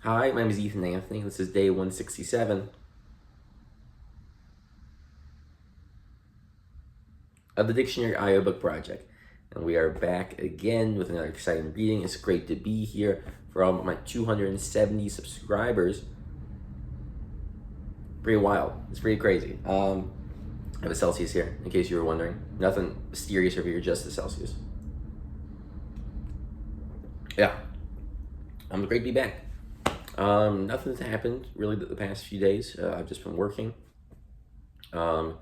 Hi, my name is Ethan Anthony. This is day 167 of the Dictionary Audiobook Project. And we are back again with another exciting reading. It's great to be here for all my 270 subscribers. Pretty wild. It's pretty crazy. I have a Celsius here, in case you were wondering. Nothing mysterious over here, just the Celsius. Yeah. I'm great to be back. Nothing's happened really the past few days. I've just been working. The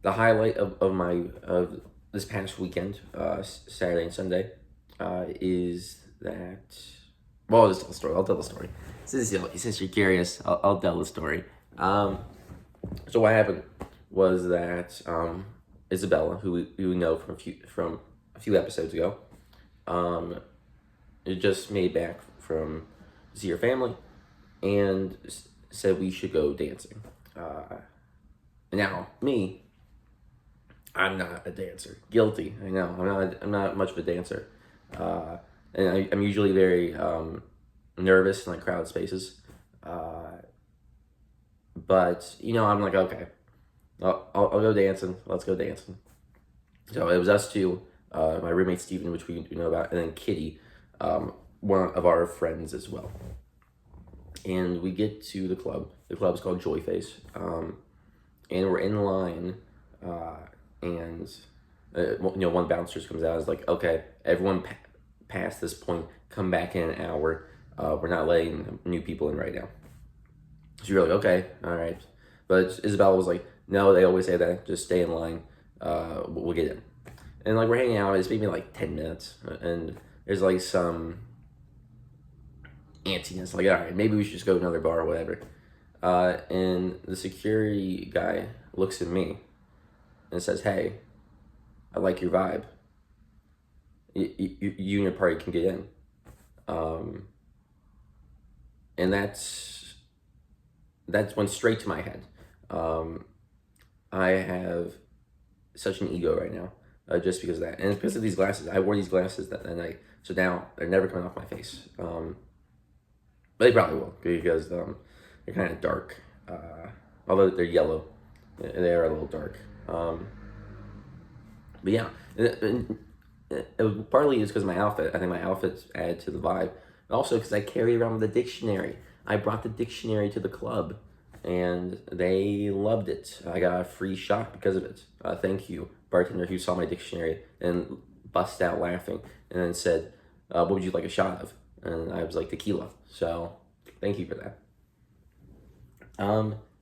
highlight of this past weekend, Saturday and Sunday, is that. Well, I'll just tell the story. I'll tell the story. Since you're curious, I'll tell the story. So what happened was that Isabella, who we know from a few episodes ago, it just made back from see her family, and said we should go dancing. Now me, I'm not a dancer. Guilty. I know. I'm not much of a dancer, and I'm usually very nervous in like crowded spaces. But I'm like, okay, I'll go dancing. Let's go dancing. So it was us two, my roommate Steven, which we know about, and then Kitty, one of our friends as well. And we get to the club. The club's called Joy Face, and we're in line, and one bouncer comes out. Is like, okay, everyone past this point, come back in an hour. We're not letting new people in right now. So you're like, okay, all right. But Isabella was like, no, they always say that. Just stay in line. We'll get in. And like we're hanging out. It's maybe like 10 minutes, and there's like some antsiness. Like, all right, maybe we should just go to another bar or whatever. And the security guy looks at me and says, hey, I like your vibe. You and your party can get in. And that's went straight to my head. I have such an ego right now, just because of that. And because of these glasses. I wore these glasses that night. So now they're never coming off my face. But they probably will, because they're kind of dark. Although they're yellow, they are a little dark. But yeah, it was partly is because of my outfit. I think my outfits add to the vibe. But also because I carry around with a dictionary. I brought the dictionary to the club, and they loved it. I got a free shot because of it. Thank you, bartender, who saw my dictionary and bust out laughing, and then said, what would you like a shot of? And I was like, tequila. So thank you for that.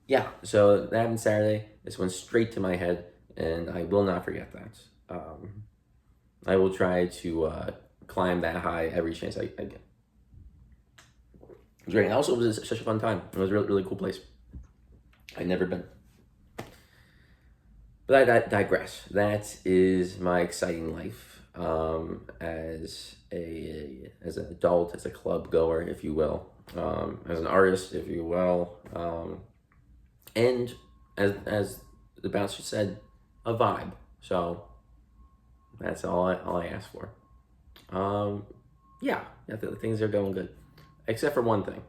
Yeah, so that happened Saturday. This went straight to my head, and I will not forget that. I will try to climb that high every chance I get. It was great. And also, it was such a fun time. It was a really, really cool place. I'd never been. But I digress. That is my exciting life as an adult, as a club goer, if you will, as an artist, if you will, and as the bouncer said, a vibe. So that's all I ask for. Yeah, things are going good, except for one thing.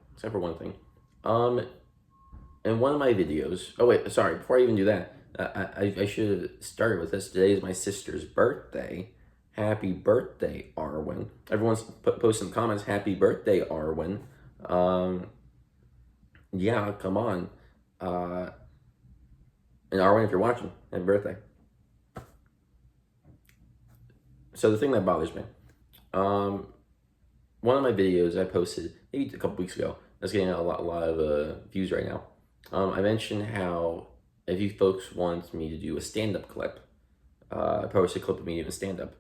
In one of my videos. Oh wait, sorry. Before I even do that, I should have started with this. Today is my sister's birthday. Happy birthday, Arwen. Everyone's posting comments. Happy birthday, Arwen. Yeah, come on. And Arwen, if you're watching, happy birthday. So the thing that bothers me, one of my videos I posted maybe a couple weeks ago, that's getting a lot of views right now. I mentioned how if you folks want me to do a stand-up clip, post a clip of me doing stand-up,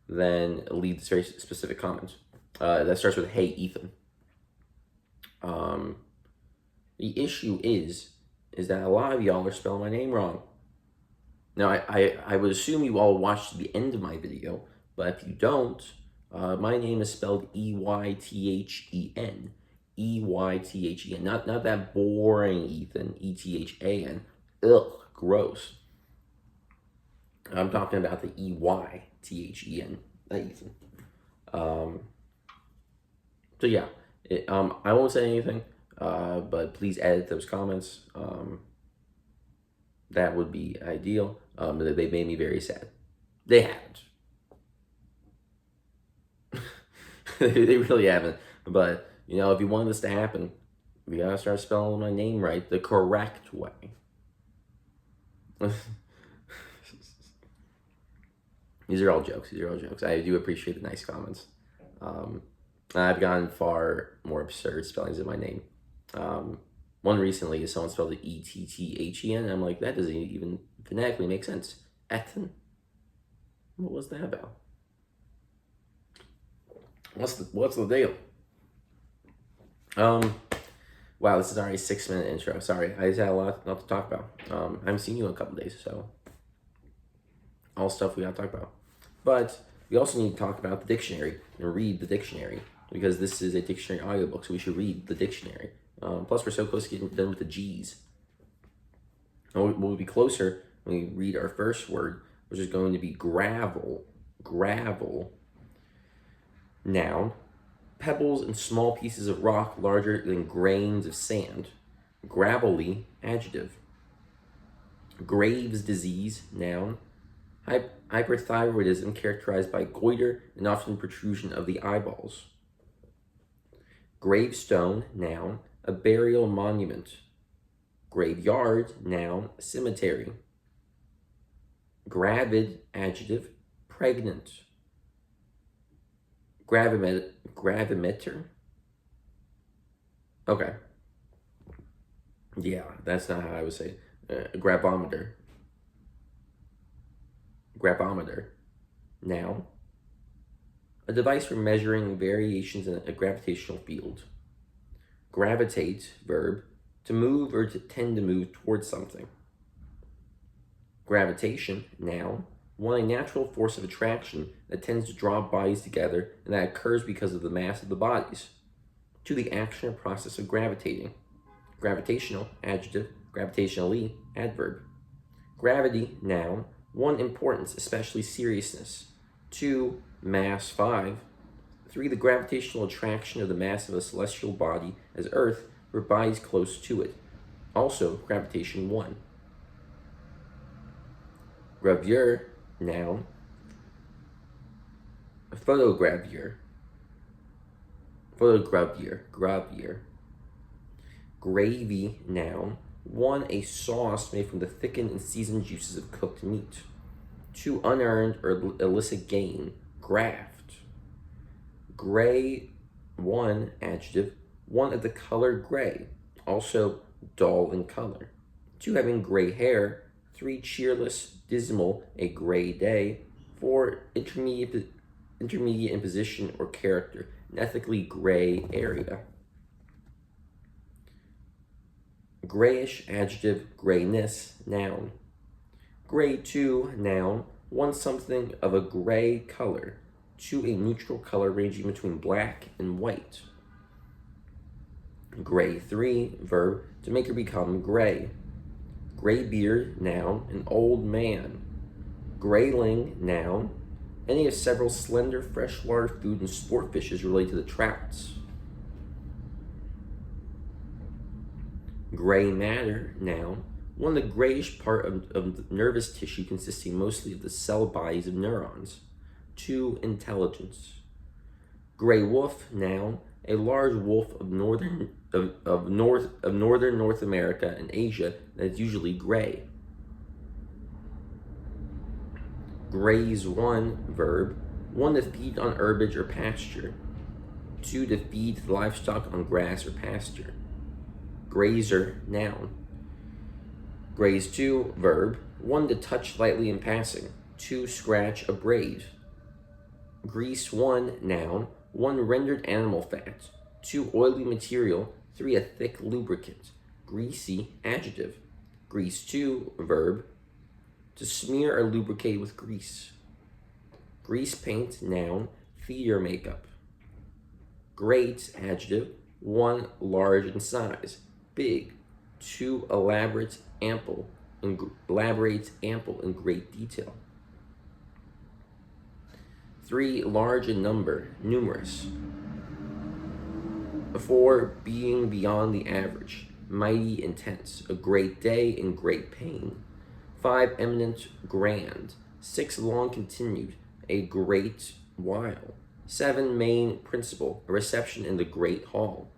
then leave very specific comments. That starts with, hey, Ethan. The issue is that a lot of y'all are spelling my name wrong. Now, I would assume you all watched the end of my video, but if you don't, my name is spelled Eythen. Eythen. Not that boring Ethan, Ethan. Ugh, gross. I'm talking about the Eythen, not Ethan. So yeah, I won't say anything, but please edit those comments. That would be ideal. They made me very sad. They haven't. They really haven't. But, if you want this to happen, we gotta start spelling my name right the correct way. These are all jokes. I do appreciate the nice comments. I've gotten far more absurd spellings of my name. One recently is someone spelled it Etthen, and I'm like, that doesn't even phonetically make sense. Ethan? What was that about? What's the deal? Wow, this is already a 6-minute intro. Sorry, I just had a lot to talk about. I haven't seen you in a couple days, so all stuff we gotta talk about. But we also need to talk about the dictionary and read the dictionary, because this is a dictionary audiobook, so we should read the dictionary. Plus, we're so close to getting done with the G's. We'll be closer when we read our first word, which is going to be gravel. Gravel. Noun. Pebbles and small pieces of rock larger than grains of sand. Gravelly. Adjective. Graves' disease. Noun. Hyperthyroidism characterized by goiter and often protrusion of the eyeballs. Gravestone. Noun. A burial monument. Graveyard. Noun. Cemetery. Gravid. Adjective. Pregnant. Gravimeter? Okay. Yeah, that's not how I would say it. Grabometer. Grabometer. Noun. A device for measuring variations in a gravitational field. Gravitate, verb, to move or to tend to move towards something. Gravitation, noun, a natural force of attraction that tends to draw bodies together and that occurs because of the mass of the bodies. To the action or process of gravitating. Gravitational, adjective, gravitationally, adverb. Gravity, noun, importance, especially seriousness. 2, mass, 5. 3, the gravitational attraction of the mass of a celestial body as Earth or bodies close to it. Also, gravitation 1. Gravure, noun. Photogravure. Gravure. Gravy, noun. 1, a sauce made from the thickened and seasoned juices of cooked meat. 2, unearned or illicit gain. Graft. Gray, 1, adjective. 1 of the color gray. Also dull in color. 2, having gray hair. 3, cheerless, dismal, a gray day. 4, intermediate in position or character, an ethically gray area. Grayish, adjective, grayness, noun. Gray 2, noun, 1 something of a gray color. 2, a neutral color ranging between black and white. Gray 3, verb, to make or become gray. Graybeard, noun, an old man. Grayling, noun, any of several slender freshwater food and sport fishes related to the trouts. Gray matter, noun, the grayish part of nervous tissue consisting mostly of the cell bodies of neurons. 2, intelligence. Gray wolf, noun, a large wolf of northern North America and Asia that is usually gray. Graze 1, verb, 1 to feed on herbage or pasture. 2, to feed the livestock on grass or pasture. Grazer, noun. Graze 2, verb, 1 to touch lightly in passing. 2, scratch, abrade. Grease 1, noun, 1 rendered animal fat. 2, oily material. 3, a thick lubricant. Greasy, adjective. Grease 2, verb, to smear or lubricate with grease. Grease paint, noun, theater makeup. Great, adjective, 1 large in size. Big. 2, elaborate, ample in great detail. 3, large in number, numerous. 4, being beyond the average, mighty intense, a great day in great pain. 5, eminent, grand. 6, long continued, a great while. 7, main principle, a reception in the great hall.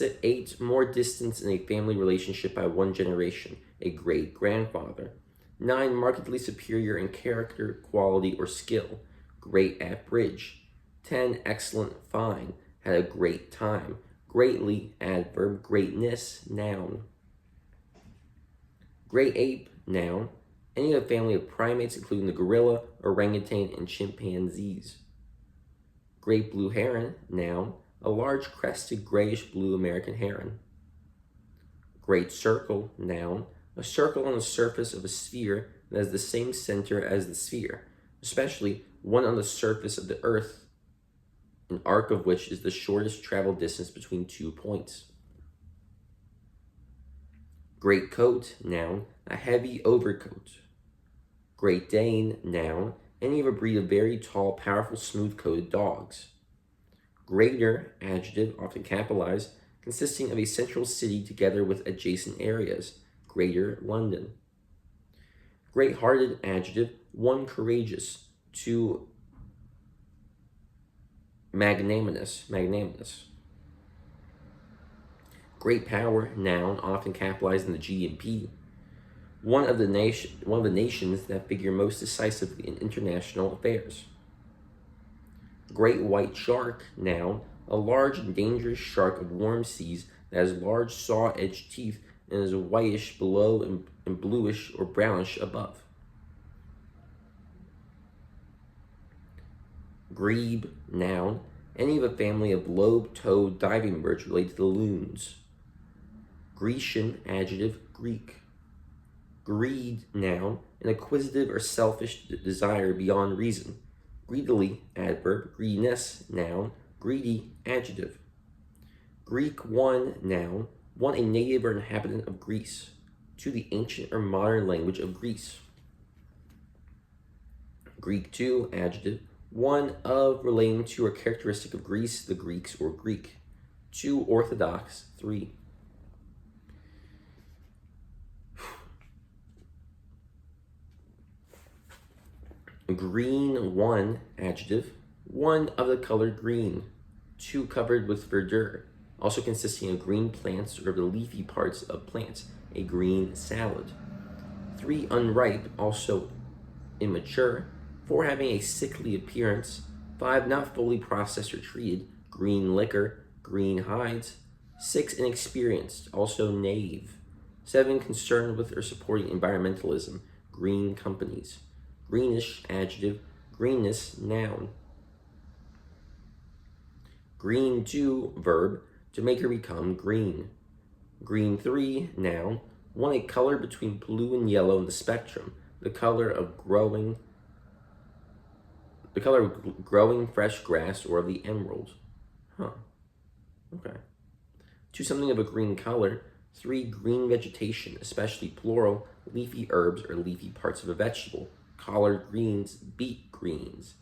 8, more distance in a family relationship by one generation, a great grandfather. 9, markedly superior in character, quality, or skill, great at bridge. 10, excellent, fine, had a great time. Greatly, adverb. Greatness, noun. Great ape, noun. Any of a family of primates, including the gorilla, orangutan, and chimpanzees. Great blue heron, noun. A large crested grayish-blue American heron. Great circle, noun. A circle on the surface of a sphere that has the same center as the sphere, especially one on the surface of the Earth, an arc of which is the shortest traveled distance between 2 points. Great coat, noun. A heavy overcoat. Great Dane, noun. Any of a breed of very tall, powerful, smooth-coated dogs. Greater, adjective, often capitalized, consisting of a central city together with adjacent areas. Greater London. Great-hearted, adjective, 1, courageous. 2, magnanimous. Great power, noun, often capitalized in the G and P. One of the nations that figure most decisively in international affairs. Great white shark, noun, a large and dangerous shark of warm seas that has large saw-edged teeth and is whitish below and bluish or brownish above. Grebe, noun, any of a family of lobe-toed diving birds related to the loons. Grecian, adjective, Greek. Greed, noun, an acquisitive or selfish desire beyond reason. Greedily, adverb. Greediness, noun. Greedy, adjective. Greek 1, noun. 1, a native or inhabitant of Greece. 2, the ancient or modern language of Greece. Greek 2, adjective. 1, of, relating to, or characteristic of Greece, the Greeks, or Greek. 2, orthodox. 3. Green 1, adjective. 1, of the color green. 2, covered with verdure, also consisting of green plants or of the leafy parts of plants, a green salad. 3, unripe, also immature. 4, having a sickly appearance. 5, not fully processed or treated, green liquor, green hides. 6, inexperienced, also naive. 7, concerned with or supporting environmentalism, green companies. Greenish, adjective. Greenness, noun. Green 2, verb, to make or become green. Green 3, noun. 1, a color between blue and yellow in the spectrum, the color of growing fresh grass or of the emerald. Okay. 2, something of a green color. 3, green vegetation, especially plural, leafy herbs or leafy parts of a vegetable. Collard greens, beet greens.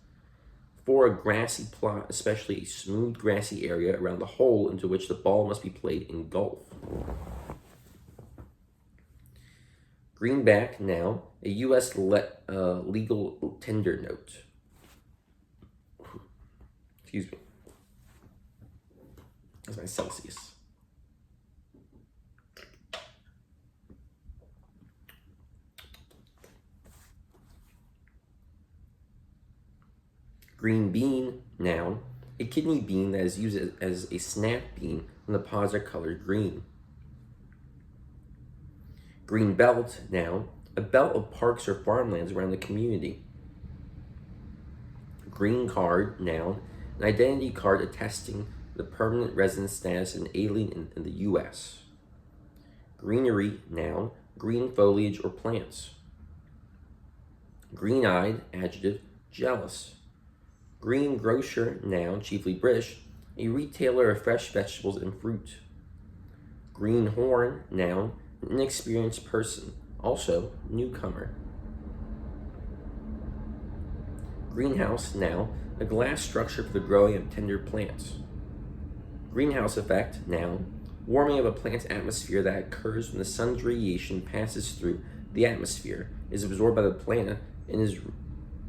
4, a grassy plot, especially a smooth grassy area around the hole into which the ball must be played in golf. Greenback, noun, a U.S. legal tender note. Excuse me. That's my Celsius. Green bean, noun, a kidney bean that is used as a snap bean when the pods are colored green. Green belt, noun, a belt of parks or farmlands around the community. Green card, noun, an identity card attesting the permanent residence status of an alien in the U.S. Greenery, noun, green foliage or plants. Green-eyed, adjective, jealous. Green grocer, noun, chiefly British, a retailer of fresh vegetables and fruit. Greenhorn, noun, an inexperienced person, also newcomer. Greenhouse, noun, a glass structure for the growing of tender plants. Greenhouse effect, noun. Warming of a plant's atmosphere that occurs when the sun's radiation passes through the atmosphere, is absorbed by the plant, and is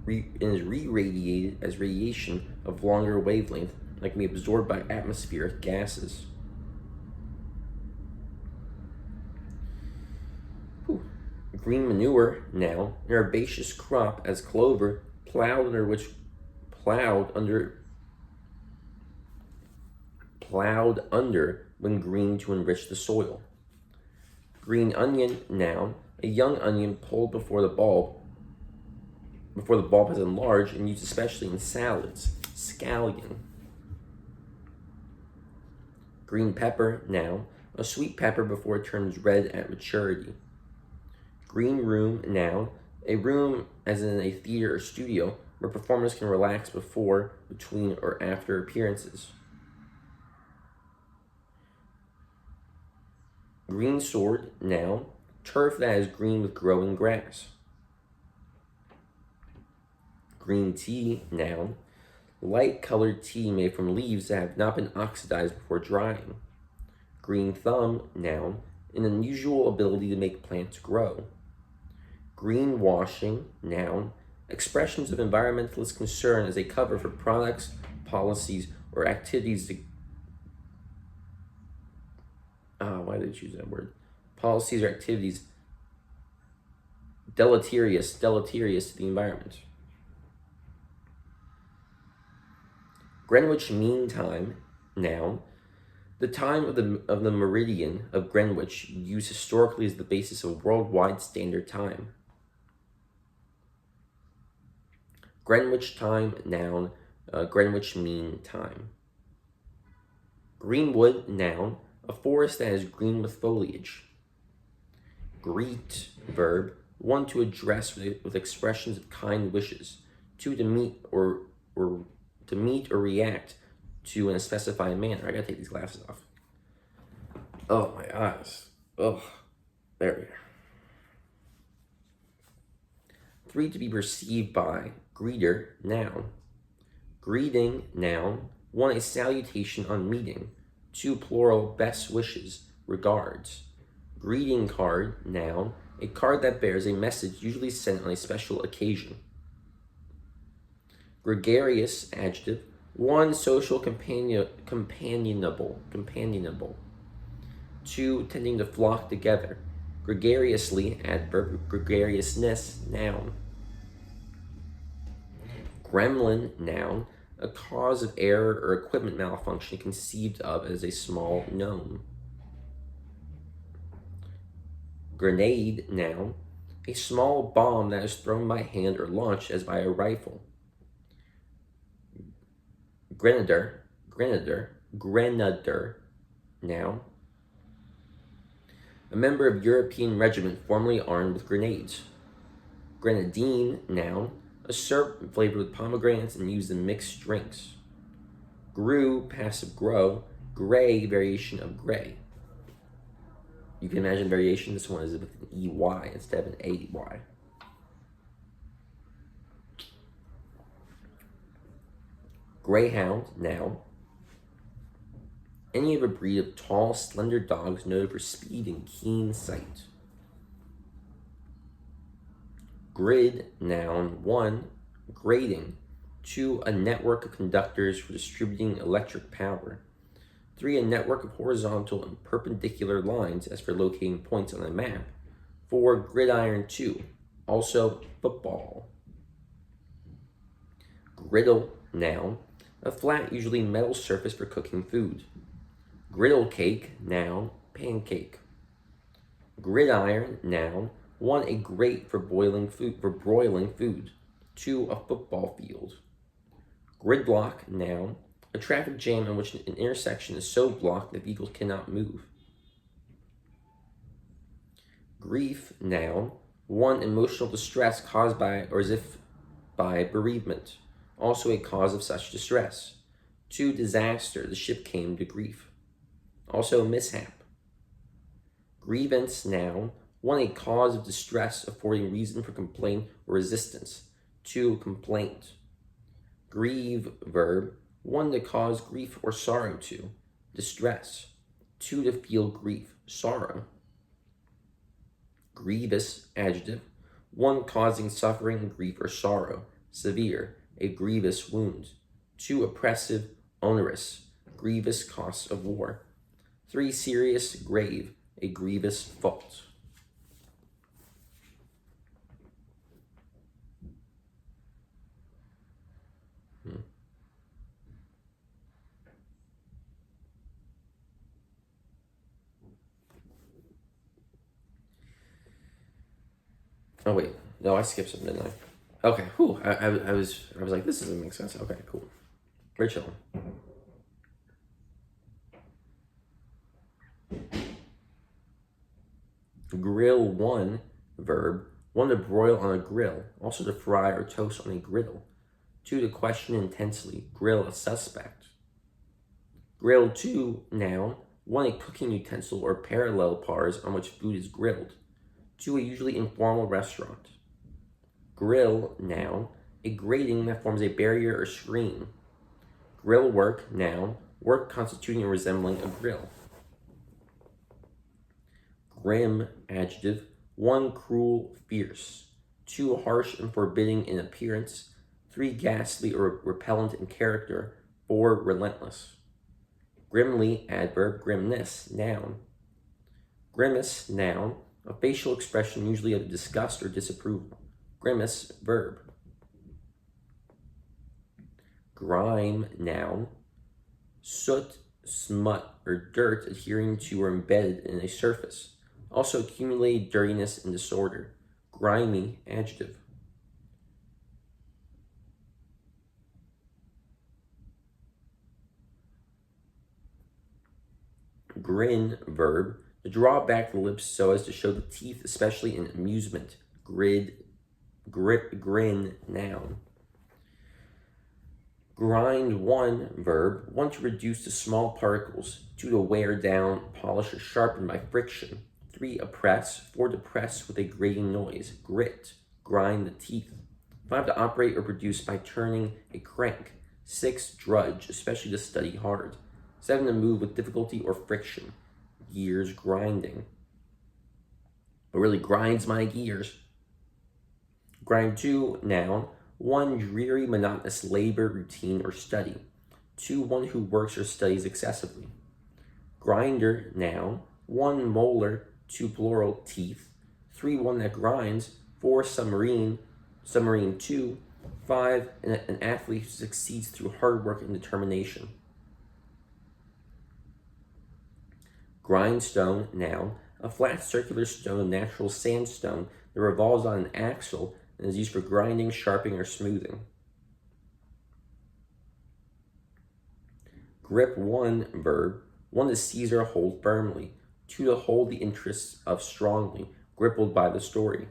re-radiated as radiation of longer wavelength that can be absorbed by atmospheric gases. Green manure, noun. An herbaceous crop as clover, plowed under when green to enrich the soil. Green onion, noun. A young onion pulled before the bulb has enlarged and used especially in salads. Scallion. Green pepper, noun. A sweet pepper before it turns red at maturity. Green room, noun. A room, as in a theater or studio, where performers can relax before, between, or after appearances. Green sward, noun. Turf that is green with growing grass. Green tea, noun. Light-colored tea made from leaves that have not been oxidized before drying. Green thumb, noun. An unusual ability to make plants grow. Greenwashing, noun. Expressions of environmentalist concern as a cover for products, policies, or activities why did I choose that word? Policies or activities deleterious to the environment. Greenwich Mean Time, noun. The time of the meridian of Greenwich used historically as the basis of worldwide standard time. Greenwich time, noun. Greenwich Mean Time. Greenwood, noun. A forest that is green with foliage. Greet, verb. One to address with expressions of kind wishes. Two, to meet or react to in a specified manner. I gotta take these glasses off. Oh, my eyes. Oh, there we are. 3, to be perceived by. Greeter, noun. Greeting, noun. 1, a salutation on meeting. 2, plural, best wishes, regards. Greeting card, noun. A card that bears a message usually sent on a special occasion. Gregarious, adjective. 1, social, companionable. 2, tending to flock together. Gregariously, adverb. Gregariousness, noun. Gremlin, noun. A cause of error or equipment malfunction conceived of as a small gnome. Grenade, noun. A small bomb that is thrown by hand or launched as by a rifle. Grenadier, noun. A member of European regiment formerly armed with grenades. Grenadine, noun. A syrup flavored with pomegranates and used in mixed drinks. Grew, passive grow. Gray, variation of gray. You can imagine variation. This one is with an EY instead of an AY. Greyhound, noun. Any of a breed of tall, slender dogs noted for speed and keen sight. Grid, noun. 1, grating. 2, a network of conductors for distributing electric power. 3, a network of horizontal and perpendicular lines as for locating points on a map. 4, gridiron 2, also football. Griddle, noun. A flat, usually metal surface for cooking food. Griddle cake, noun. Pancake. Gridiron, noun. 1, a grate for broiling food. 2, a football field. Gridlock, noun. A traffic jam in which an intersection is so blocked that vehicles cannot move. Grief, noun. 1, emotional distress caused by or as if by bereavement. Also a cause of such distress. 2, disaster. The ship came to grief. Also mishap. Grievance, noun. 1, a cause of distress affording reason for complaint or resistance. 2, complaint. Grieve, verb. 1, to cause grief or sorrow to. distress. 2, to feel grief, sorrow. Grievous, adjective. 1, causing suffering, grief, or sorrow. Severe, a grievous wound. 2, oppressive, onerous, grievous costs of war. 3, serious, grave, a grievous fault. Oh wait, no, I skipped something, didn't I? Okay, whew. I was like, this doesn't make sense. Okay, cool. We're chilling. Grill 1, verb. 1, to broil on a grill, also to fry or toast on a griddle. 2, to question intensely, grill a suspect. Grill 2, noun. 1, a cooking utensil or parallel pars on which food is grilled. 2, a usually informal restaurant. Grill, noun. A grating that forms a barrier or screen. Grill work, noun. Work constituting or resembling a grill. Grim, adjective. 1, cruel, fierce. 2, harsh and forbidding in appearance. 3, ghastly or repellent in character. 4, relentless. Grimly, adverb. Grimness, noun. Grimace, noun. A facial expression usually of disgust or disapproval. Grimace, verb. Grime, noun. Soot, smut, or dirt adhering to or embedded in a surface. Also accumulated dirtiness and disorder. Grimy, adjective. Grin, verb. To draw back the lips so as to show the teeth, especially in amusement. Grin, noun. Grind 1, verb. 1, to reduce to small particles. 2, to wear down, polish, or sharpen by friction. 3, oppress. 4, to press with a grating noise. Grit, grind the teeth. 5, to operate or produce by turning a crank. 6, drudge, especially to study hard. 7, to move with difficulty or friction. Gears grinding. What really grinds my gears? Grind 2, noun. 1, dreary, monotonous labor, routine, or study. 2, 1 who works or studies excessively. Grinder, noun. 1, molar. 2, plural, teeth. 3, 1 that grinds. 4, submarine. 2. 5, an athlete who succeeds through hard work and determination. Grindstone, noun. A flat circular stone of natural sandstone that revolves on an axle and is used for grinding, sharpening, or smoothing. Grip 1, verb. 1, to seize or hold firmly. 2, to hold the interests of strongly, grippled by the story.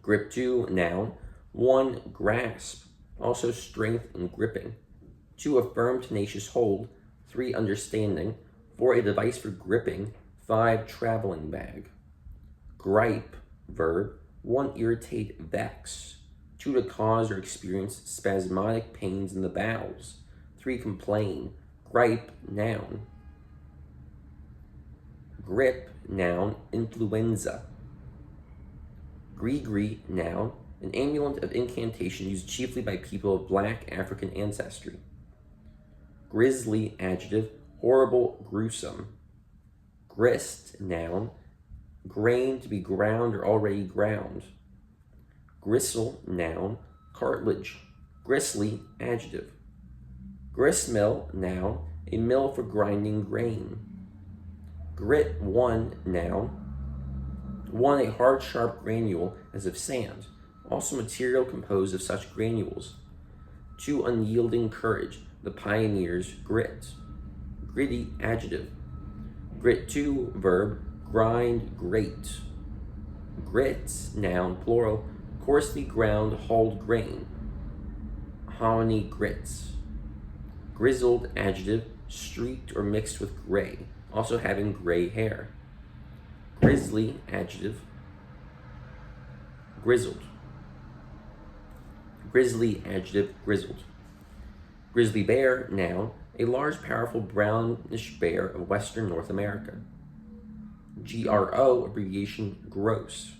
Grip 2, noun. 1, grasp, also strength in gripping. 2, a firm, tenacious hold. 3, understanding. 4, a device for gripping. 5, traveling bag. Gripe, verb. 1, irritate, vex. 2, to cause or experience spasmodic pains in the bowels. 3, complain. Gripe, noun. Grip, noun. Influenza. Gree, noun. An amulet of incantation used chiefly by people of black African ancestry. Grisly, adjective. Horrible, gruesome. Grist, noun. Grain, to be ground or already ground. Gristle, noun. Cartilage. Gristly, adjective. Gristmill, noun. A mill for grinding grain. Grit 1, noun. 1, a hard, sharp granule, as of sand. Also material composed of such granules. 2, unyielding courage, the pioneer's grit. Gritty, adjective. Grit 2, verb. Grind, grate. Grit, noun, plural. Coarsely ground, hulled grain. Hominy grits. Grizzled, adjective. Streaked or mixed with gray, also having gray hair. Grizzly, adjective. Grizzled. Grizzly, adjective. Grizzled. Grizzly bear, noun, a large, powerful, brownish bear of western North America. GRO, abbreviation, gross.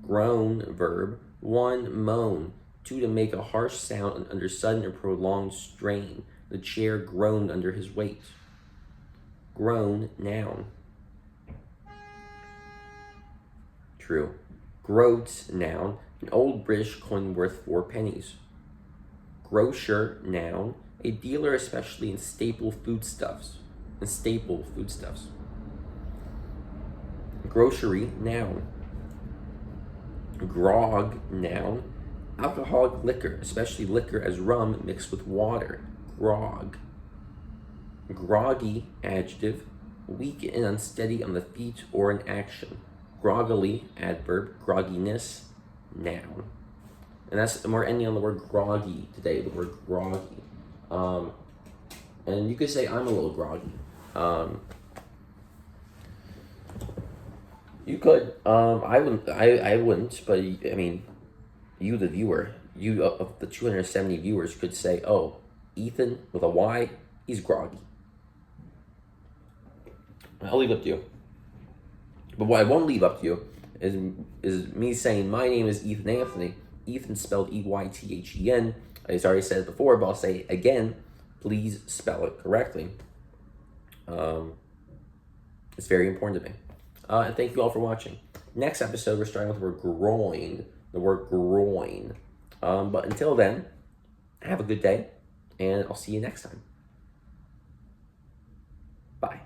Groan, verb, 1, moan, 2, to make a harsh sound under sudden or prolonged strain. The chair groaned under his weight. Groan, noun. True. Groat, noun, an old British coin worth 4 pennies. Grocer, noun, a dealer especially in staple foodstuffs. Grocery, noun. Grog, noun, alcoholic liquor, especially liquor as rum mixed with water. Grog. Groggy, adjective, weak and unsteady on the feet or in action. Groggily, adverb, grogginess, noun. And we're ending on the word groggy today, the word groggy. And you could say I'm a little groggy. You could. I wouldn't, but I mean, you, the viewer, you of the 270 viewers could say, oh, Ethan with a Y, he's groggy. I'll leave it up to you. But what I won't leave up to you is me saying my name is Ethan Anthony. Ethan spelled Eythen. I already said it before, but I'll say it again. Please spell it correctly. It's very important to me. And thank you all for watching. Next episode, we're starting with the word groin. The word groin. But until then, have a good day, and I'll see you next time. Bye.